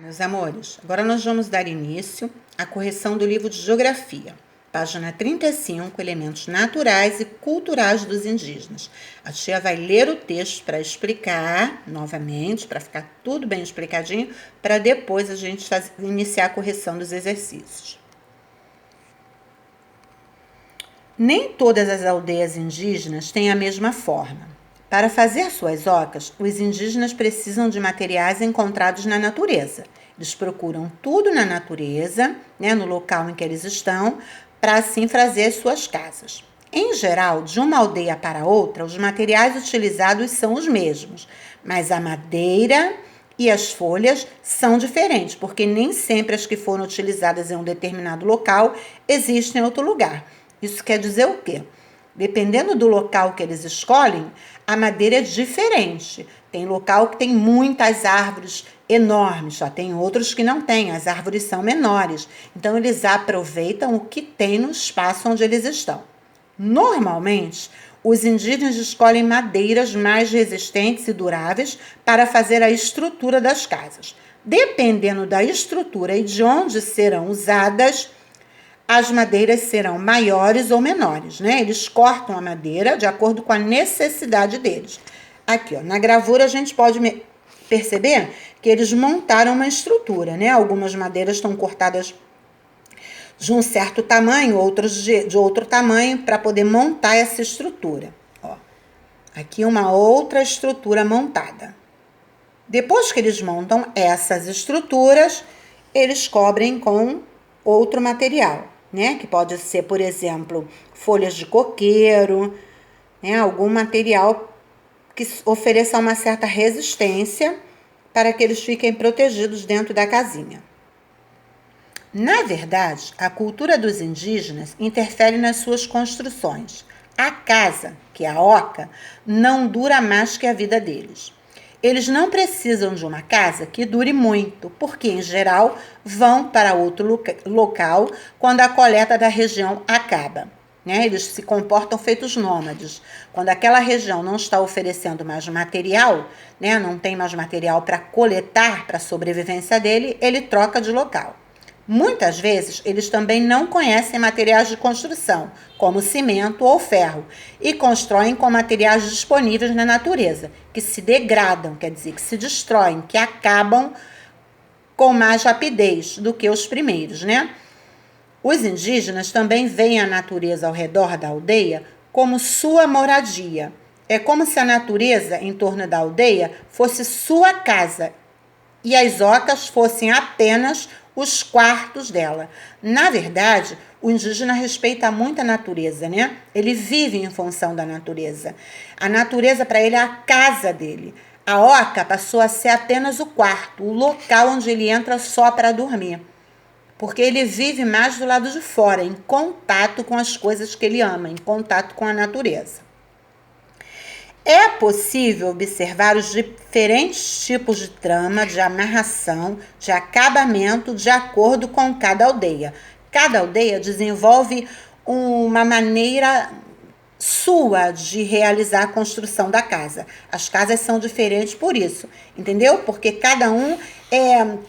Meus amores, agora nós vamos dar início à correção do livro de Geografia, página 35, Elementos Naturais e Culturais dos Indígenas. A tia vai ler o texto para explicar novamente, para ficar tudo bem explicadinho, para depois a gente iniciar a correção dos exercícios. Nem todas as aldeias indígenas têm a mesma forma. Para fazer suas ocas, os indígenas precisam de materiais encontrados na natureza. Eles procuram tudo na natureza, no local em que eles estão, para assim fazer as suas casas. Em geral, de uma aldeia para outra, os materiais utilizados são os mesmos, mas a madeira e as folhas são diferentes, porque nem sempre as que foram utilizadas em um determinado local existem em outro lugar. Isso quer dizer o quê? Dependendo do local que eles escolhem, a madeira é diferente. Tem local que tem muitas árvores enormes, só tem outros que não têm, as árvores são menores. Então, eles aproveitam o que tem no espaço onde eles estão. Normalmente, os indígenas escolhem madeiras mais resistentes e duráveis para fazer a estrutura das casas. Dependendo da estrutura e de onde serão usadas, as madeiras serão maiores ou menores, Eles cortam a madeira de acordo com a necessidade deles. Aqui, na gravura, a gente pode perceber que eles montaram uma estrutura, Algumas madeiras estão cortadas de um certo tamanho, outras de outro tamanho, para poder montar essa estrutura. Aqui uma outra estrutura montada. Depois que eles montam essas estruturas, eles cobrem com outro material, que pode ser, por exemplo, folhas de coqueiro, algum material que ofereça uma certa resistência para que eles fiquem protegidos dentro da casinha. Na verdade, a cultura dos indígenas interfere nas suas construções. A casa, que é a oca, não dura mais que a vida deles. Eles não precisam de uma casa que dure muito, porque, em geral, vão para outro local quando a coleta da região acaba. Eles se comportam feitos nômades. Quando aquela região não está oferecendo mais material, não tem mais material para coletar para a sobrevivência dele, ele troca de local. Muitas vezes, eles também não conhecem materiais de construção, como cimento ou ferro, e constroem com materiais disponíveis na natureza, que se degradam, quer dizer, que se destroem, que acabam com mais rapidez do que os primeiros, Os indígenas também veem a natureza ao redor da aldeia como sua moradia. É como se a natureza em torno da aldeia fosse sua casa e as ocas fossem apenas os quartos dela. Na verdade, o indígena respeita muito a natureza, Ele vive em função da natureza. A natureza, para ele, é a casa dele. A oca passou a ser apenas o quarto, o local onde ele entra só para dormir. Porque ele vive mais do lado de fora, em contato com as coisas que ele ama, em contato com a natureza. É possível observar os diferentes tipos de trama, de amarração, de acabamento, de acordo com cada aldeia. Cada aldeia desenvolve uma maneira sua de realizar a construção da casa. As casas são diferentes por isso, entendeu? Porque cada um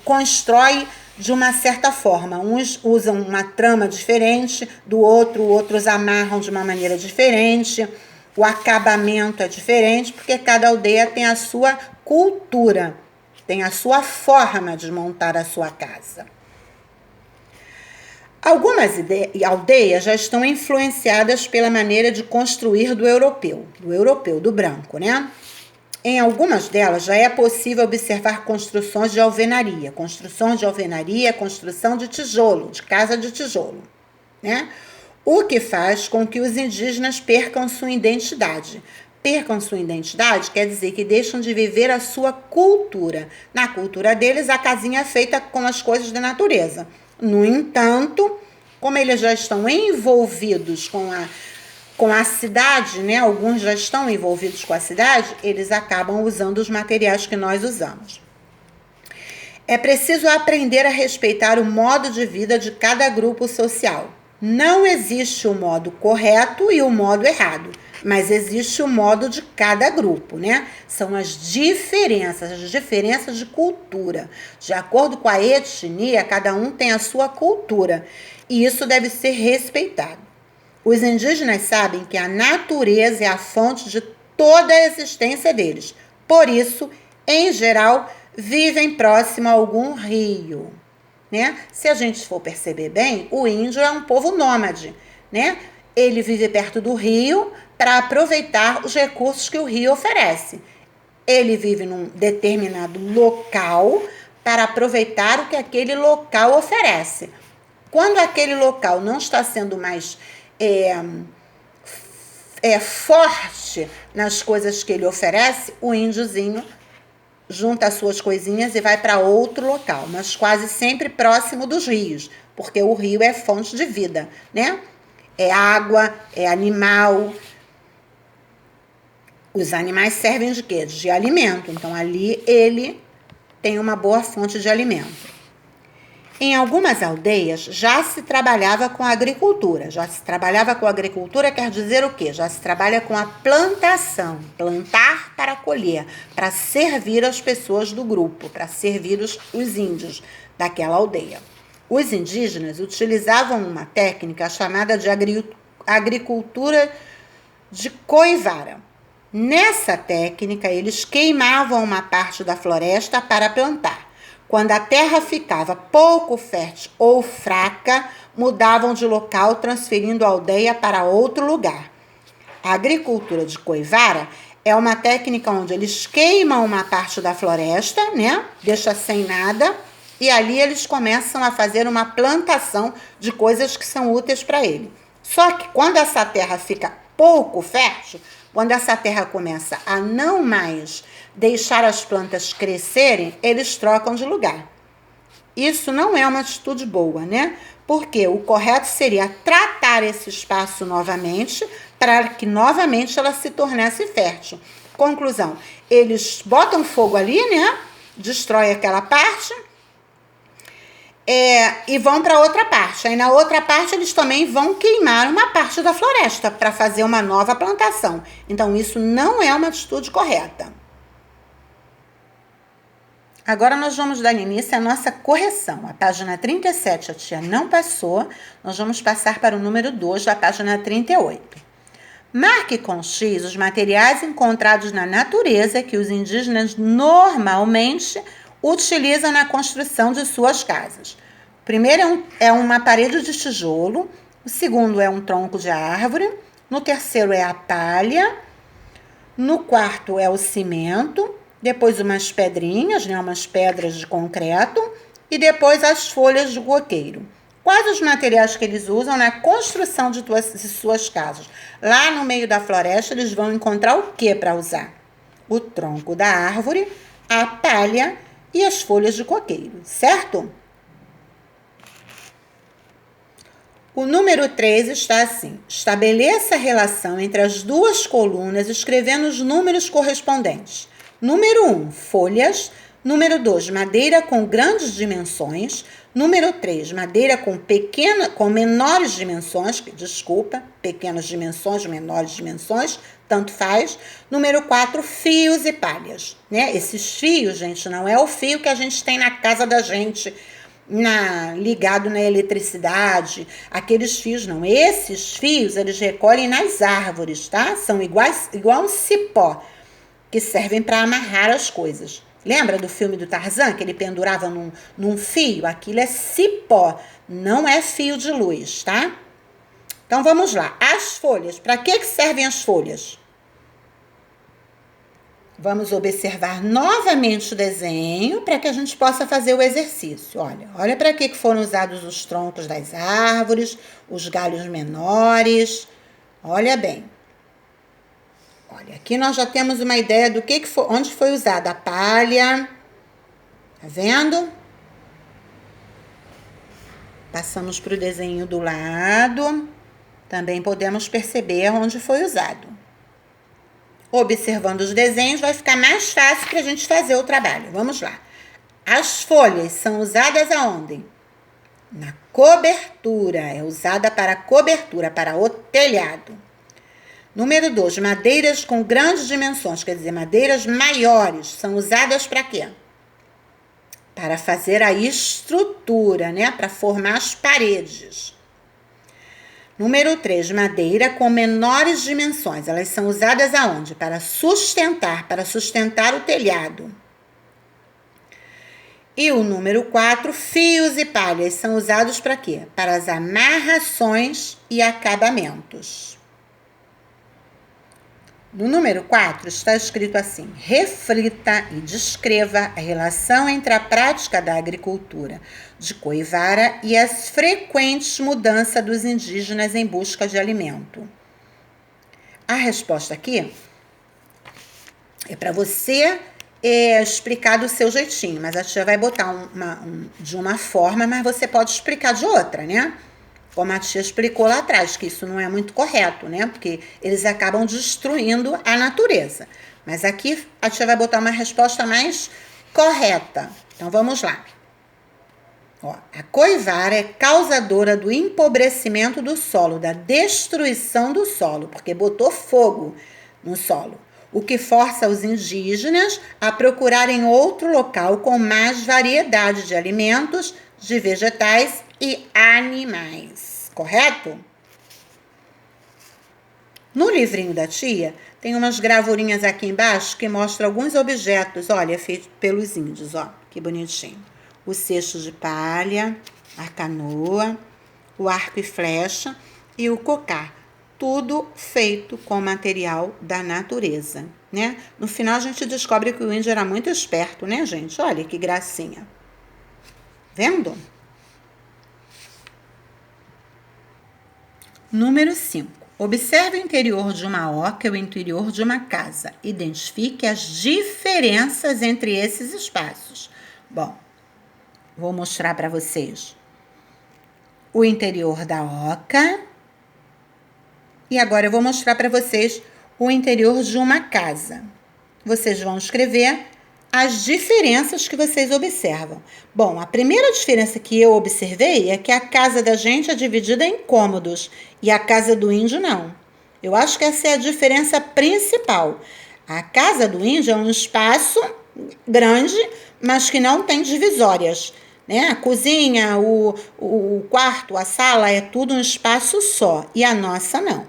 constrói de uma certa forma. Uns usam uma trama diferente do outro, outros amarram de uma maneira diferente. O acabamento é diferente porque cada aldeia tem a sua cultura, tem a sua forma de montar a sua casa. Algumas aldeias já estão influenciadas pela maneira de construir do europeu, do branco, Em algumas delas já é possível observar construções de alvenaria, construção de tijolo, de casa de tijolo, O que faz com que os indígenas percam sua identidade. Percam sua identidade quer dizer que deixam de viver a sua cultura. Na cultura deles, a casinha é feita com as coisas da natureza. No entanto, como eles já estão envolvidos com a cidade, Alguns já estão envolvidos com a cidade, eles acabam usando os materiais que nós usamos. É preciso aprender a respeitar o modo de vida de cada grupo social. Não existe o modo correto e o modo errado. Mas existe o modo de cada grupo, né? São as diferenças de cultura. De acordo com a etnia, cada um tem a sua cultura. E isso deve ser respeitado. Os indígenas sabem que a natureza é a fonte de toda a existência deles. Por isso, em geral, vivem próximo a algum rio, né? Se a gente for perceber bem, o índio é um povo nômade, né? Ele vive perto do rio para aproveitar os recursos que o rio oferece. Ele vive num determinado local para aproveitar o que aquele local oferece. Quando aquele local não está sendo mais forte nas coisas que ele oferece, o índiozinho junta as suas coisinhas e vai para outro local, mas quase sempre próximo dos rios, porque o rio é fonte de vida, né? É água, é animal. Os animais servem de quê? De alimento. Então, ali ele tem uma boa fonte de alimento. Em algumas aldeias já se trabalhava com a agricultura. Já se trabalhava com a agricultura quer dizer o quê? Já se trabalha com a plantação. Plantar para colher, para servir as pessoas do grupo, para servir os índios daquela aldeia. Os indígenas utilizavam uma técnica chamada de agricultura de coivara. Nessa técnica, eles queimavam uma parte da floresta para plantar. Quando a terra ficava pouco fértil ou fraca, mudavam de local, transferindo a aldeia para outro lugar. A agricultura de coivara é uma técnica onde eles queimam uma parte da floresta, né? Deixa sem nada, e ali eles começam a fazer uma plantação de coisas que são úteis para ele. Só que quando essa terra fica pouco fértil, quando essa terra começa a não mais deixar as plantas crescerem, eles trocam de lugar. Isso não é uma atitude boa, né? Porque o correto seria tratar esse espaço novamente para que novamente ela se tornasse fértil. Conclusão, eles botam fogo ali, né? Destrói aquela parte e vão para outra parte. Aí na outra parte eles também vão queimar uma parte da floresta para fazer uma nova plantação. Então isso não é uma atitude correta. Agora nós vamos dar início à nossa correção. A página 37 a tia não passou, nós vamos passar para o número 2 da página 38. Marque com X os materiais encontrados na natureza que os indígenas normalmente utilizam na construção de suas casas. O primeiro é uma parede de tijolo, o segundo é um tronco de árvore, no terceiro é a palha, no quarto é o cimento, depois umas pedrinhas, né, umas pedras de concreto, e depois as folhas de coqueiro. Quais os materiais que eles usam na construção de suas casas? Lá no meio da floresta, eles vão encontrar o que para usar? O tronco da árvore, a palha e as folhas de coqueiro, certo? O número 3 está assim. Estabeleça a relação entre as duas colunas escrevendo os números correspondentes. Número 1, folhas. Número 2, madeira com grandes dimensões. Número 3, madeira com menores dimensões. Pequenas dimensões, menores dimensões, tanto faz. Número 4, fios e palhas. Né? Esses fios, gente, não é o fio que a gente tem na casa da gente, ligado na eletricidade. Aqueles fios não. Esses fios, eles recolhem nas árvores, tá? São igual um cipó, que servem para amarrar as coisas. Lembra do filme do Tarzan, que ele pendurava num fio? Aquilo é cipó, não é fio de luz, tá? Então, vamos lá. As folhas. Para que servem as folhas? Vamos observar novamente o desenho para que a gente possa fazer o exercício. Olha para que foram usados os troncos das árvores, os galhos menores. Olha bem. Olha, aqui nós já temos uma ideia do onde foi usada a palha. Tá vendo? Passamos para o desenho do lado. Também podemos perceber onde foi usado. Observando os desenhos, vai ficar mais fácil para a gente fazer o trabalho. Vamos lá. As folhas são usadas aonde? Na cobertura. É usada para cobertura, para o telhado. Número 2, madeiras com grandes dimensões, quer dizer, madeiras maiores, são usadas para quê? Para fazer a estrutura, né? Para formar as paredes. Número 3, madeira com menores dimensões. Elas são usadas aonde? Para sustentar o telhado. E o número 4, fios e palhas, são usados para quê? Para as amarrações e acabamentos. No número 4 está escrito assim: reflita e descreva a relação entre a prática da agricultura de Coivara e as frequentes mudanças dos indígenas em busca de alimento. A resposta aqui é para você explicar do seu jeitinho, mas a tia vai botar de uma forma, mas você pode explicar de outra, né? Como a tia explicou lá atrás, que isso não é muito correto, né? Porque eles acabam destruindo a natureza. Mas aqui a tia vai botar uma resposta mais correta. Então, vamos lá. Ó, a coivara é causadora do empobrecimento do solo, da destruição do solo, porque botou fogo no solo, o que força os indígenas a procurarem outro local com mais variedade de alimentos, de vegetais e animais, correto? No livrinho da tia, tem umas gravurinhas aqui embaixo que mostram alguns objetos, olha, feitos pelos índios, ó, que bonitinho. O cesto de palha, a canoa, o arco e flecha e o cocá, tudo feito com material da natureza, né? No final a gente descobre que o índio era muito esperto, né, gente? Olha que gracinha. Vendo? Número 5. Observe o interior de uma oca e o interior de uma casa. Identifique as diferenças entre esses espaços. Bom, vou mostrar para vocês o interior da oca. E agora eu vou mostrar para vocês o interior de uma casa. Vocês vão escrever as diferenças que vocês observam. Bom, a primeira diferença que eu observei é que a casa da gente é dividida em cômodos e a casa do índio não. Eu acho que essa é a diferença principal. A casa do índio é um espaço grande, mas que não tem divisórias, né? A cozinha, o quarto, a sala é tudo um espaço só e a nossa não.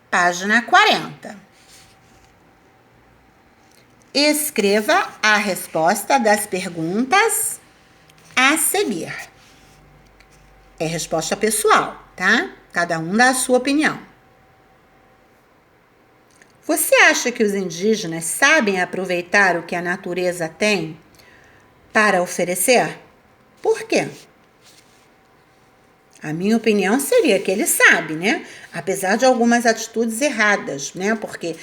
Página 40. Escreva a resposta das perguntas a seguir. É resposta pessoal, tá? Cada um dá a sua opinião. Você acha que os indígenas sabem aproveitar o que a natureza tem para oferecer? Por quê? A minha opinião seria que eles sabem, né? Apesar de algumas atitudes erradas, né? Porque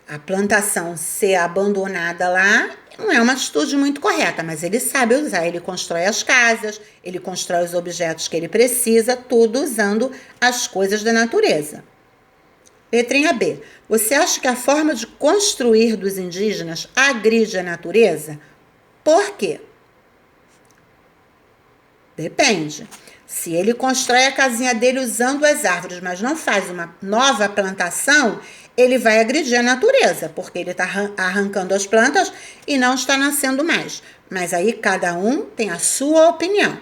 a plantação ser abandonada lá não é uma atitude muito correta, mas ele sabe usar. Ele constrói as casas, ele constrói os objetos que ele precisa, tudo usando as coisas da natureza. Letrinha B. Você acha que a forma de construir dos indígenas agride a natureza? Por quê? Depende. Se ele constrói a casinha dele usando as árvores, mas não faz uma nova plantação, ele vai agredir a natureza, porque ele está arrancando as plantas e não está nascendo mais. Mas aí cada um tem a sua opinião.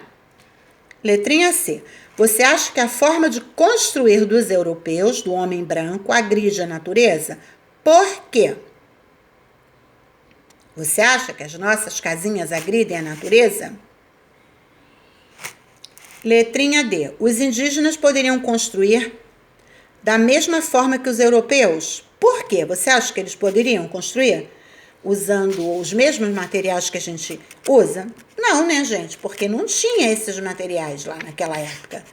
Letrinha C. Você acha que a forma de construir dos europeus, do homem branco, agride a natureza? Por quê? Você acha que as nossas casinhas agridem a natureza? Letrinha D. Os indígenas poderiam construir da mesma forma que os europeus? Por quê? Você acha que eles poderiam construir usando os mesmos materiais que a gente usa? Não, né, gente? Porque não tinha esses materiais lá naquela época,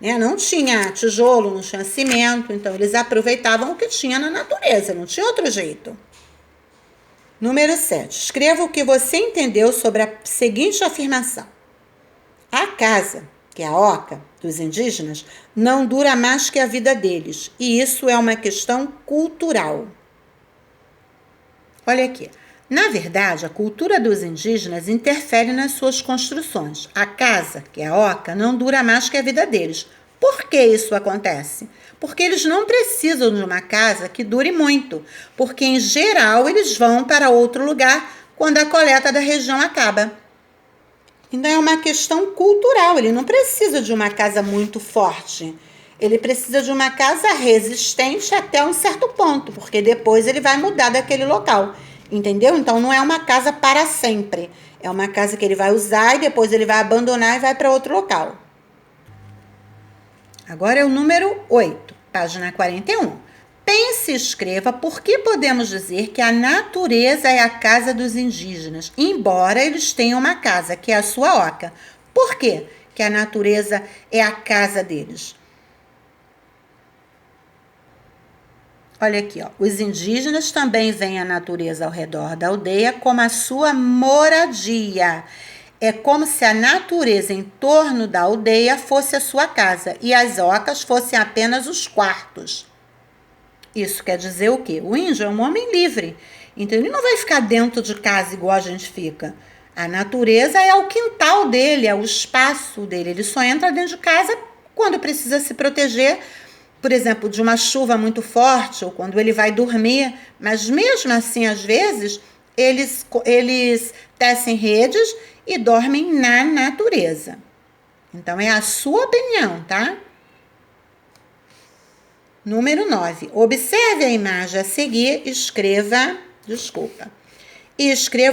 né? Não tinha tijolo, não tinha cimento, então eles aproveitavam o que tinha na natureza, não tinha outro jeito. Número 7. Escreva o que você entendeu sobre a seguinte afirmação. A casa, que é a oca dos indígenas, não dura mais que a vida deles. E isso é uma questão cultural. Olha aqui. Na verdade, a cultura dos indígenas interfere nas suas construções. A casa, que é a oca, não dura mais que a vida deles. Por que isso acontece? Porque eles não precisam de uma casa que dure muito, porque em geral eles vão para outro lugar quando a coleta da região acaba. Então é uma questão cultural, ele não precisa de uma casa muito forte. Ele precisa de uma casa resistente até um certo ponto, porque depois ele vai mudar daquele local. Entendeu? Então não é uma casa para sempre. É uma casa que ele vai usar e depois ele vai abandonar e vai para outro local. Agora é o número 8, página 41. Pense e escreva por que podemos dizer que a natureza é a casa dos indígenas, embora eles tenham uma casa, que é a sua oca. Por quê que a natureza é a casa deles? Olha aqui, ó. Os indígenas também veem a natureza ao redor da aldeia como a sua moradia. É como se a natureza em torno da aldeia fosse a sua casa e as ocas fossem apenas os quartos. Isso quer dizer o quê? O índio é um homem livre. Então ele não vai ficar dentro de casa igual a gente fica. A natureza é o quintal dele, é o espaço dele. Ele só entra dentro de casa quando precisa se proteger, por exemplo, de uma chuva muito forte ou quando ele vai dormir. Mas mesmo assim, às vezes, eles tecem redes e dormem na natureza. Então é a sua opinião, tá? Número 9. Observe a imagem a seguir, e escreva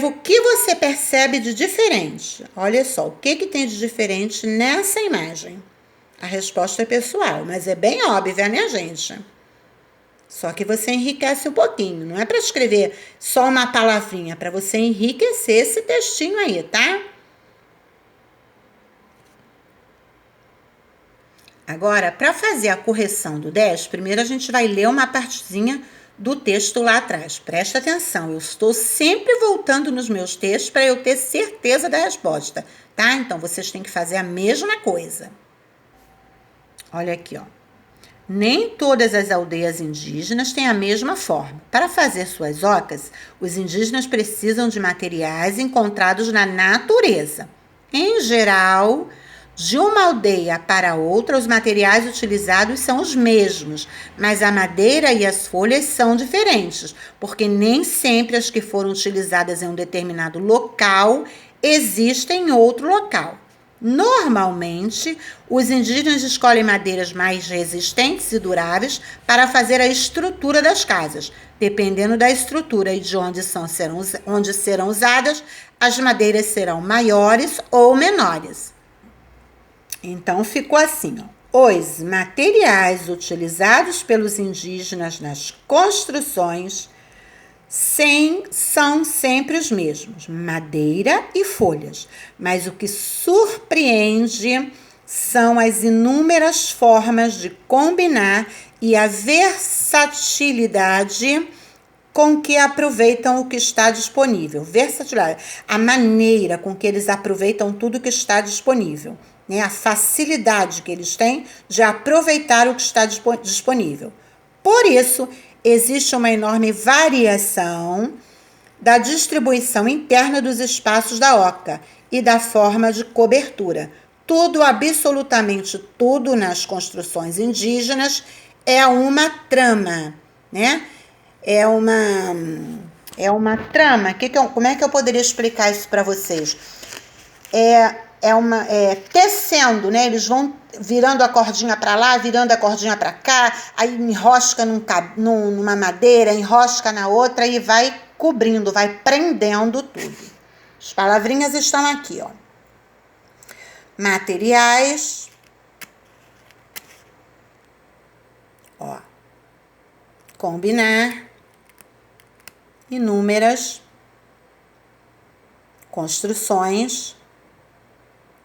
o que você percebe de diferente. Olha só, o que tem de diferente nessa imagem? A resposta é pessoal, mas é bem óbvia, né, gente? Só que você enriquece um pouquinho. Não é para escrever só uma palavrinha, é para você enriquecer esse textinho aí, tá? Agora, para fazer a correção do 10, primeiro a gente vai ler uma partezinha do texto lá atrás. Presta atenção, eu estou sempre voltando nos meus textos para eu ter certeza da resposta, tá? Então, vocês têm que fazer a mesma coisa. Olha aqui, ó. Nem todas as aldeias indígenas têm a mesma forma. Para fazer suas ocas, os indígenas precisam de materiais encontrados na natureza. Em geral, de uma aldeia para outra, os materiais utilizados são os mesmos, mas a madeira e as folhas são diferentes, porque nem sempre as que foram utilizadas em um determinado local existem em outro local. Normalmente, os indígenas escolhem madeiras mais resistentes e duráveis para fazer a estrutura das casas. Dependendo da estrutura e de onde serão usadas, as madeiras serão maiores ou menores. Então, ficou assim, ó. Os materiais utilizados pelos indígenas nas construções são sempre os mesmos, madeira e folhas. Mas o que surpreende são as inúmeras formas de combinar e a versatilidade com que aproveitam o que está disponível. Versatilidade, a maneira com que eles aproveitam tudo que está disponível, né? A facilidade que eles têm de aproveitar o que está disponível. Por isso, existe uma enorme variação da distribuição interna dos espaços da oca e da forma de cobertura. Tudo, absolutamente tudo nas construções indígenas é uma trama, né? É uma trama. Como é que eu poderia explicar isso para vocês? Tecendo, né? Eles vão virando a cordinha para lá, virando a cordinha para cá, aí enrosca numa madeira, enrosca na outra e vai cobrindo, vai prendendo tudo. As palavrinhas estão aqui, ó. Materiais, ó. Combinar, inúmeras, construções,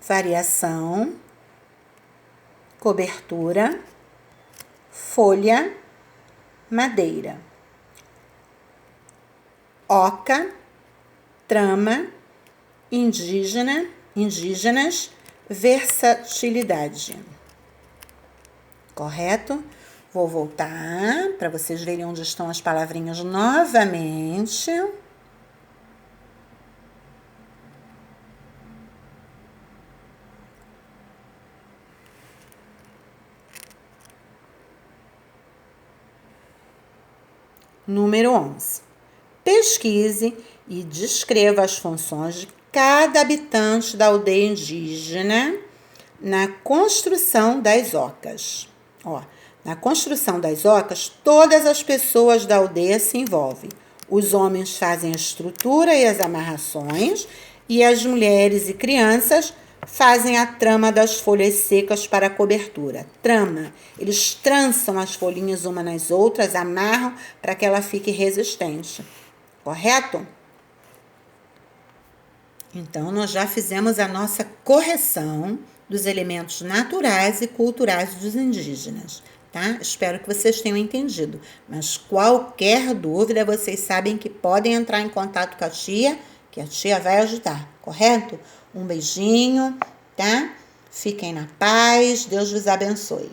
variação, cobertura, folha, madeira, oca, trama, indígenas, versatilidade. Correto? Vou voltar para vocês verem onde estão as palavrinhas novamente. Número 11. Pesquise e descreva as funções de cada habitante da aldeia indígena na construção das ocas. Na construção das ocas, todas as pessoas da aldeia se envolvem. Os homens fazem a estrutura e as amarrações, e as mulheres e crianças fazem a trama das folhas secas para a cobertura. Trama. Eles trançam as folhinhas umas nas outras, amarram para que ela fique resistente. Correto? Então, nós já fizemos a nossa correção dos elementos naturais e culturais dos indígenas, tá? Espero que vocês tenham entendido. Mas qualquer dúvida, vocês sabem que podem entrar em contato com a tia, que a tia vai ajudar, correto? Um beijinho, tá? Fiquem na paz, Deus vos abençoe.